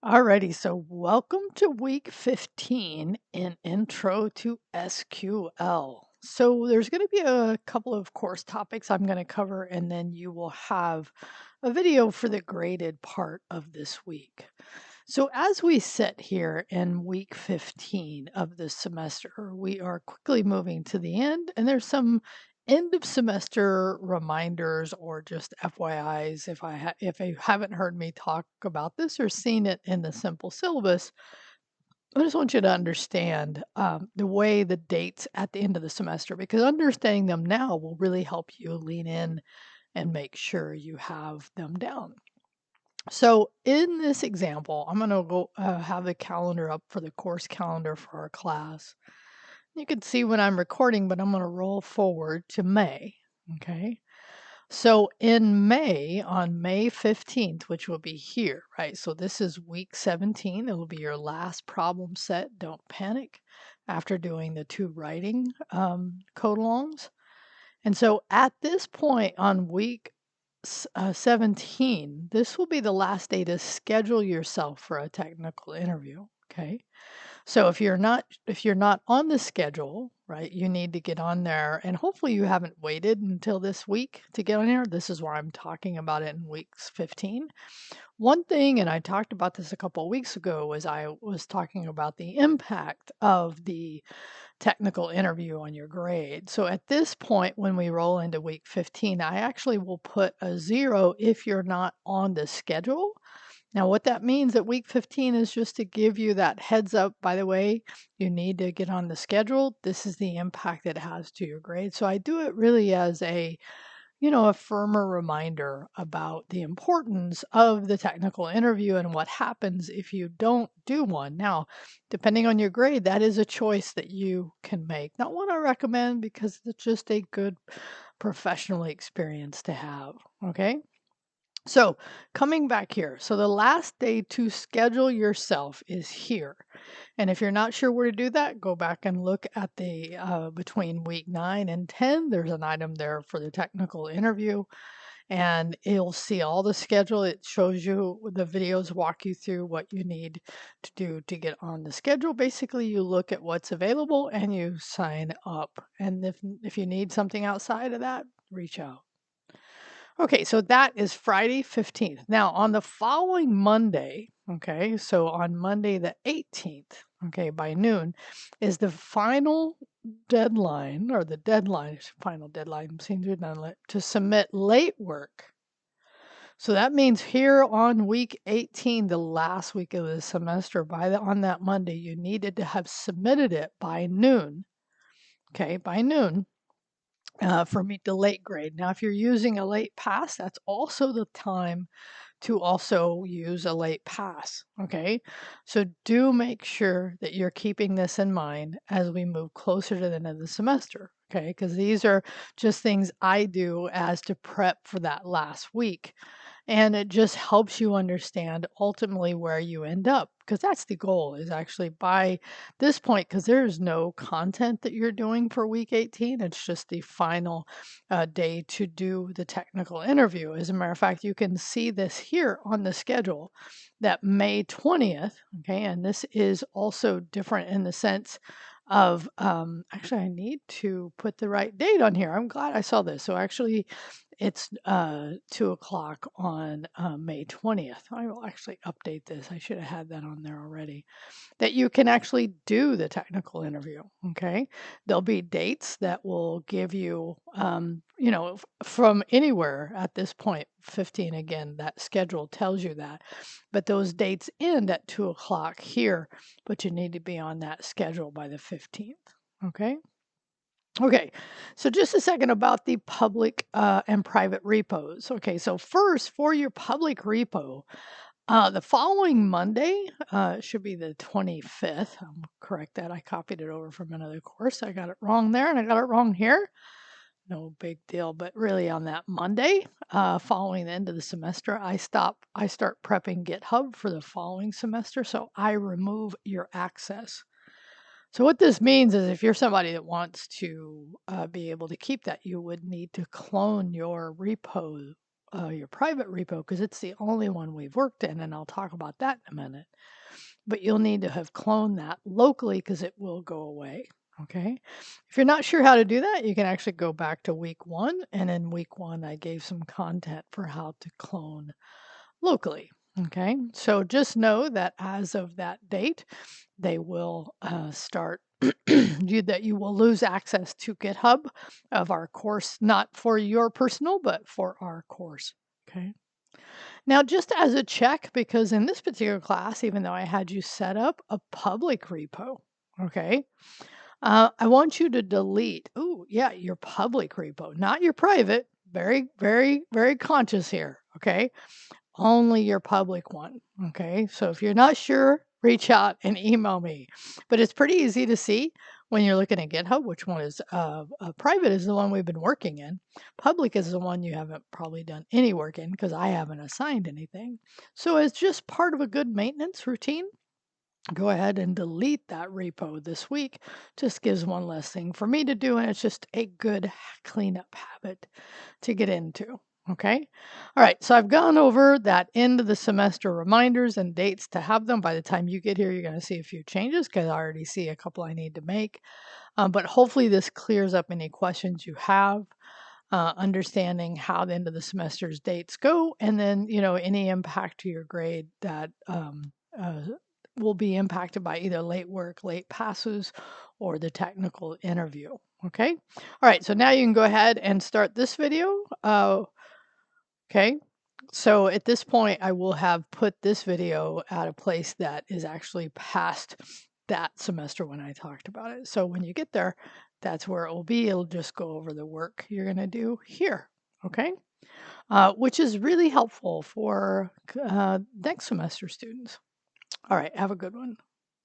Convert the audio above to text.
Alrighty, so welcome to week 15 in Intro to SQL. So there's going to be a couple of course topics I'm going to cover, and then you will have a video for the graded part of this week. So as we sit here in week 15 of the semester, we are quickly moving to the end, and there's some end of semester reminders or just FYIs if you haven't heard me talk about this or seen it in the simple syllabus. I just want you to understand the way the dates at the end of the semester, because understanding them now will really help you lean in and make sure you have them down. So in this example, I'm going to go have the calendar up for the course calendar for our class. You can see when I'm recording, but I'm going to roll forward to May. Okay. So in May, on May 15th, which will be here, right? So this is week 17. It will be your last problem set. Don't panic after doing the two writing code alongs. And so at this point on week 17, this will be the last day to schedule yourself for a technical interview. Okay. So if you're not on the schedule, right, you need to get on there, and hopefully you haven't waited until this week to get on here. This is why I'm talking about it in weeks 15. One thing, and I talked about this a couple of weeks ago, was I was talking about the impact of the technical interview on your grade. So at this point, when we roll into week 15, I actually will put a 0 if you're not on the schedule. Now, what that means at week 15 is just to give you that heads up. By the way, you need to get on the schedule. This is the impact it has to your grade. So I do it really as a firmer reminder about the importance of the technical interview and what happens if you don't do one. Now, depending on your grade, that is a choice that you can make. Not one I recommend because it's just a good professional experience to have. Okay. So coming back here, so the last day to schedule yourself is here. And if you're not sure where to do that, go back and look at the between week 9 and 10. There's an item there for the technical interview, and you'll see all the schedule. It shows you the videos, walk you through what you need to do to get on the schedule. Basically, you look at what's available and you sign up. And if you need something outside of that, reach out. Okay, so that is Friday 15th. Now, on the following Monday, okay, so on Monday the 18th, okay, by noon, is the final deadline, or the deadline, final deadline, seems redundant, to submit late work. So that means here on week 18, the last week of the semester, on that Monday, you needed to have submitted it by noon, okay, by noon for meet the late grade. Now, if you're using a late pass, that's also the time to also use a late pass. Okay, so do make sure that you're keeping this in mind as we move closer to the end of the semester. Okay, because these are just things I do as to prep for that last week. And it just helps you understand ultimately where you end up, because that's the goal, is actually by this point, because there's no content that you're doing for week 18. It's just the final day to do the technical interview. As a matter of fact, you can see this here on the schedule that May 20th, okay, and this is also different in the sense of actually I need to put the right date on here. I'm glad I saw this. So actually it's 2 o'clock on May 20th. I will actually update this. I should have had that on there already. That you can actually do the technical interview. Okay. There'll be dates that will give you, from anywhere at this point. 15 again, that schedule tells you that. But those dates end at 2 o'clock here, but you need to be on that schedule by the 15th. Okay. Okay, so just a second about the public and private repos. Okay, so first for your public repo, the following Monday should be the 25th. I'll correct that. I copied it over from another course. I got it wrong there and I got it wrong here. No big deal, but really on that Monday, following the end of the semester, I start prepping GitHub for the following semester. So I remove your access. So what this means is if you're somebody that wants to be able to keep that, you would need to clone your repo your private repo because it's the only one we've worked in, and I'll talk about that in a minute. But you'll need to have cloned that locally because it will go away. Okay. If you're not sure how to do that, you can actually go back to week 1. And in week 1, I gave some content for how to clone locally. Okay. So just know that as of that date, they will start that you will lose access to GitHub of our course, not for your personal, but for our course. Okay. Now, just as a check, because in this particular class, even though I had you set up a public repo, okay, I want you to delete, oh, yeah, your public repo, not your private. Very, very, very conscious here, okay? Only your public one, okay? So if you're not sure, reach out and email me. But it's pretty easy to see when you're looking at GitHub, which one is private is the one we've been working in. Public is the one you haven't probably done any work in because I haven't assigned anything. So it's just part of a good maintenance routine. Go ahead and delete that repo this week. Just gives one less thing for me to do, and it's just a good cleanup habit to get into. Okay. All right. So I've gone over that end of the semester reminders and dates to have them. By the time you get here, you're going to see a few changes because I already see a couple I need to make. But hopefully this clears up any questions you have. Understanding how the end of the semester's dates go, and then any impact to your grade that will be impacted by either late work, late passes, or the technical interview. Okay. All right. So now you can go ahead and start this video. Okay. So at this point, I will have put this video at a place that is actually past that semester when I talked about it. So when you get there, that's where it will be. It'll just go over the work you're going to do here. Okay. Which is really helpful for next semester students. All right. Have a good one.